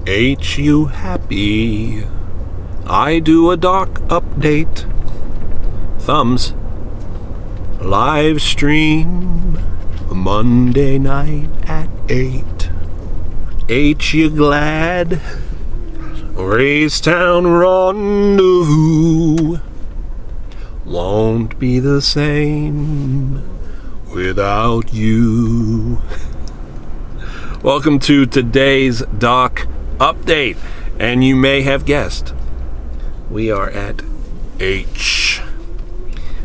Ain't you happy? I do a dock update. Thumbs. Live stream Monday night at 8. Ain't you glad? Racetown rendezvous won't be the same without you. Welcome to today's dock update, and you may have guessed, we are at H.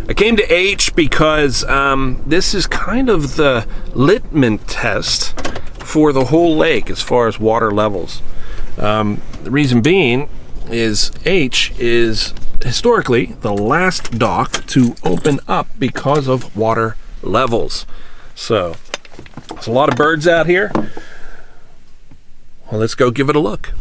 I came to H because this is kind of the litmus test for the whole lake as far as water levels. The reason being is H is historically the last dock to open up because of water levels. So there's a lot of birds out here. Well, let's go give it a look.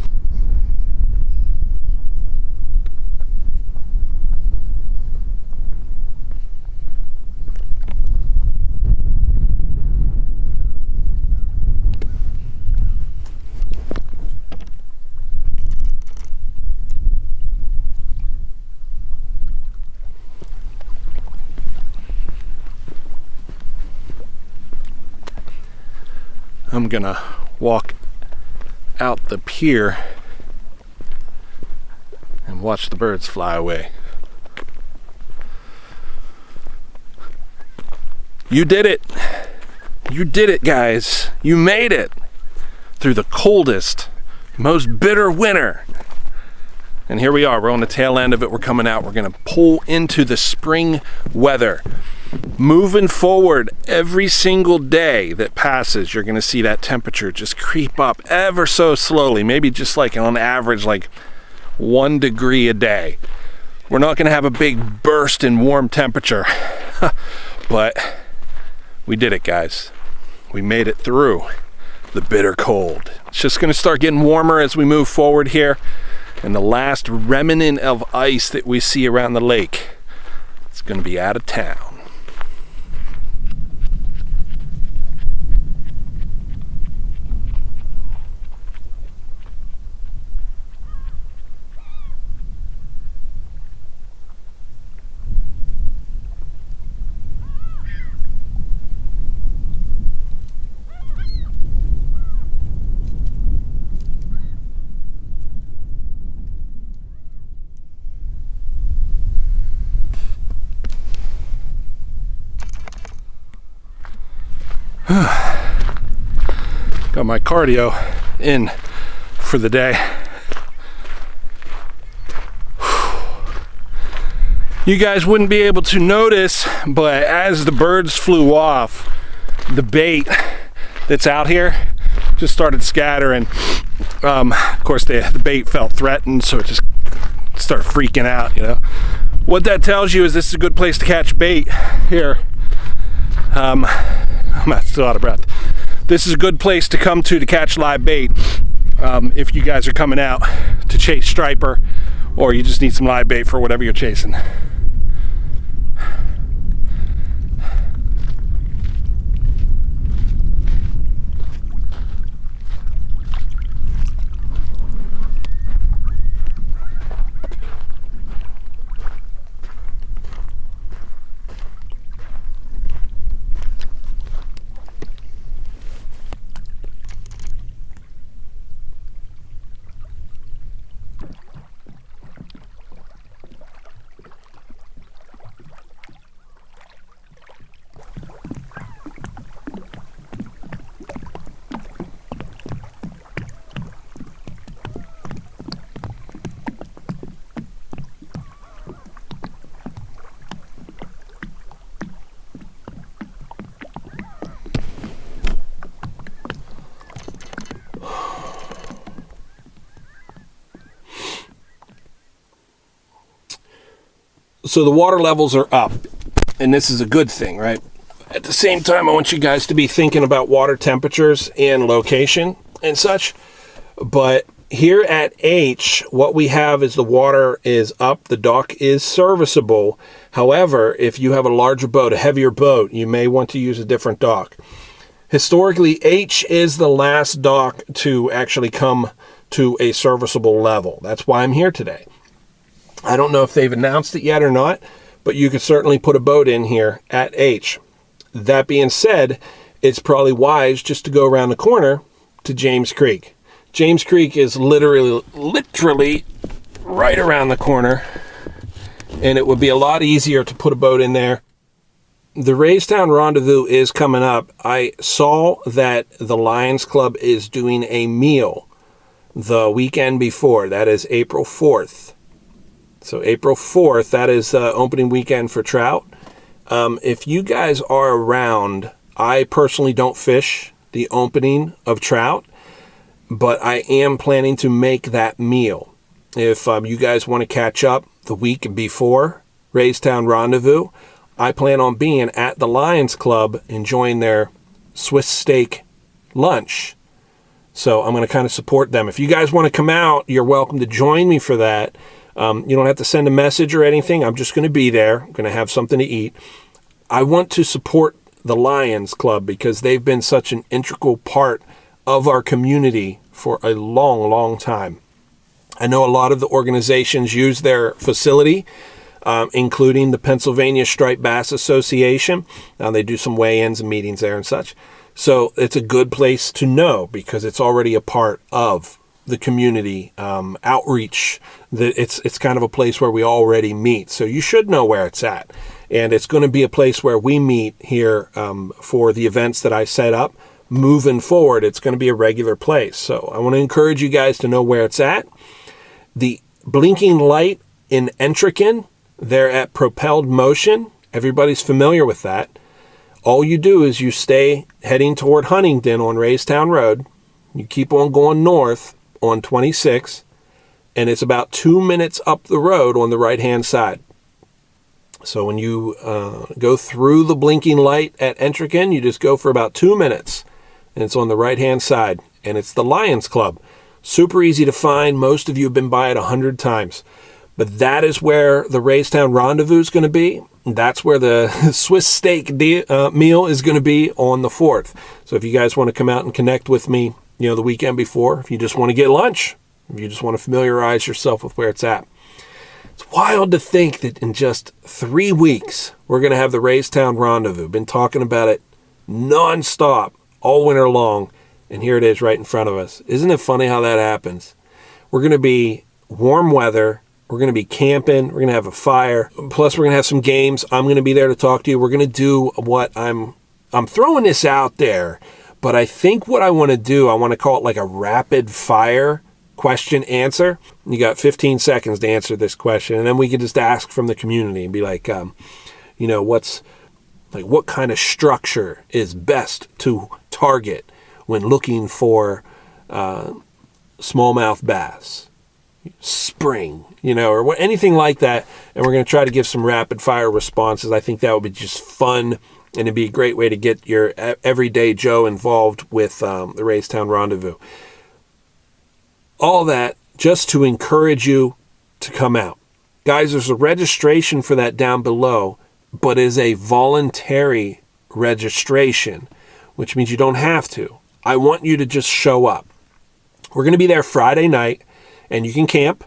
I'm gonna walk out the pier and watch the birds fly away. You did it. You did it, guys. You made it through the coldest, most bitter winter. And here we are. We're on the tail end of it. We're coming out. We're gonna pull into the spring weather. Moving forward, every single day that passes, you're going to see that temperature just creep up ever so slowly, maybe just like on average, like 1 degree a day. We're not going to have a big burst in warm temperature, but we did it, guys. We made it through the bitter cold. It's just going to start getting warmer as we move forward here, and the last remnant of ice that we see around the lake, it's going to be out of town. Got my cardio in for the day. You guys wouldn't be able to notice, but as the birds flew off, the bait that's out here just started scattering. Of course, the bait felt threatened, so it just started freaking out, you know. What that tells you is this is a good place to catch bait here. I'm still out of breath. This is a good place to come to catch live bait if you guys are coming out to chase striper, or you just need some live bait for whatever you're chasing. So the water levels are up, and this is a good thing, right? At the same time, I want you guys to be thinking about water temperatures and location and such. But here at H, what we have is the water is up, the dock is serviceable. However, if you have a larger boat, a heavier boat, you may want to use a different dock. Historically, H is the last dock to actually come to a serviceable level. That's why I'm here today. I don't know if they've announced it yet or not, but you could certainly put a boat in here at H. That being said, it's probably wise just to go around the corner to James Creek. James Creek is literally right around the corner, and it would be a lot easier to put a boat in there. The Raystown Rendezvous is coming up. I saw that the Lions Club is doing a meal the weekend before. That is April 4th. So April 4th, that is opening weekend for trout. If you guys are around, I personally don't fish the opening of trout, but I am planning to make that meal. If you guys want to catch up the week before Raystown Rendezvous, I plan on being at the Lions Club enjoying their Swiss steak lunch. So I'm going to kind of support them. If you guys want to come out, you're welcome to join me for that. You don't have to send a message or anything. I'm just going to be there. I'm going to have something to eat. I want to support the Lions Club because they've been such an integral part of our community for a long, long time. I know a lot of the organizations use their facility, including the Pennsylvania Striped Bass Association. Now they do some weigh-ins and meetings there and such. So it's a good place to know because it's already a part of the community outreach. It's kind of a place where we already meet. So you should know where it's at. And it's going to be a place where we meet here for the events that I set up. Moving forward, it's going to be a regular place. So I want to encourage you guys to know where it's at. The blinking light in Entrican, they're at Propelled Motion. Everybody's familiar with that. All you do is you stay heading toward Huntington on Raystown Road. You keep on going north on 26, and it's about 2 minutes up the road on the right-hand side. So when you go through the blinking light at Entrican, you just go for about 2 minutes, and it's on the right-hand side, and it's the Lions Club. Super easy to find. Most of you have been by it 100 times. But that is where the Raystown Rendezvous is going to be. That's where the Swiss steak meal is going to be on the 4th. So if you guys want to come out and connect with me, the weekend before, if you just want to get lunch, if you just want to familiarize yourself with where it's at. It's wild to think that in just 3 weeks, we're going to have the Raystown Rendezvous. Been talking about it nonstop all winter long, and here it is right in front of us. Isn't it funny how that happens? We're going to be warm weather. We're going to be camping. We're going to have a fire. Plus, we're going to have some games. I'm going to be there to talk to you. We're going to do what I'm throwing this out there, but I think what I want to do, I want to call it like a rapid fire question answer. You got 15 seconds to answer this question, and then we can just ask from the community and be like, what kind of structure is best to target when looking for smallmouth bass, spring, or anything like that. And we're going to try to give some rapid fire responses. I think that would be just fun, and it'd be a great way to get your everyday Joe involved with the Raystown Rendezvous. All that just to encourage you to come out. Guys, there's a registration for that down below, but is a voluntary registration, which means you don't have to. I want you to just show up. We're going to be there Friday night, and you can camp,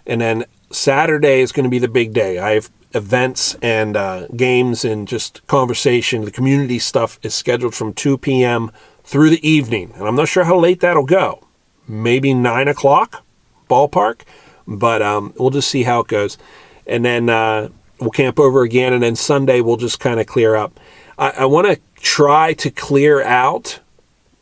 and then Saturday is going to be the big day. I have events and games and just conversation. The community stuff is scheduled from 2 p.m. through the evening, and I'm not sure how late that'll go. Maybe 9 o'clock, ballpark, but we'll just see how it goes. And then we'll camp over again, and then Sunday we'll just kind of clear up. I want to try to clear out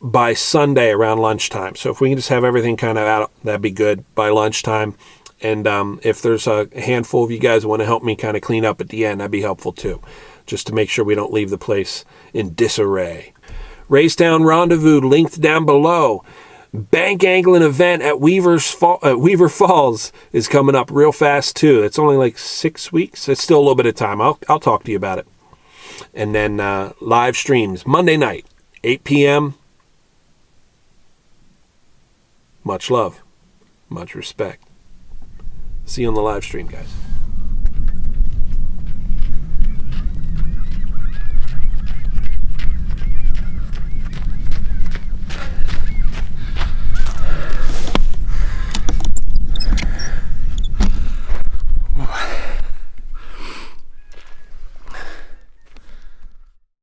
by Sunday around lunchtime. So if we can just have everything kind of out, that'd be good by lunchtime. And if there's a handful of you guys who want to help me kind of clean up at the end, that'd be helpful too, just to make sure we don't leave the place in disarray. Raystown Rendezvous linked down below. Bank angling event at Weaver Falls is coming up real fast too. It's only like 6 weeks. It's still a little bit of time. I'll talk to you about it. And then live streams Monday night, 8 p.m. Much love, much respect. See you on the live stream, guys.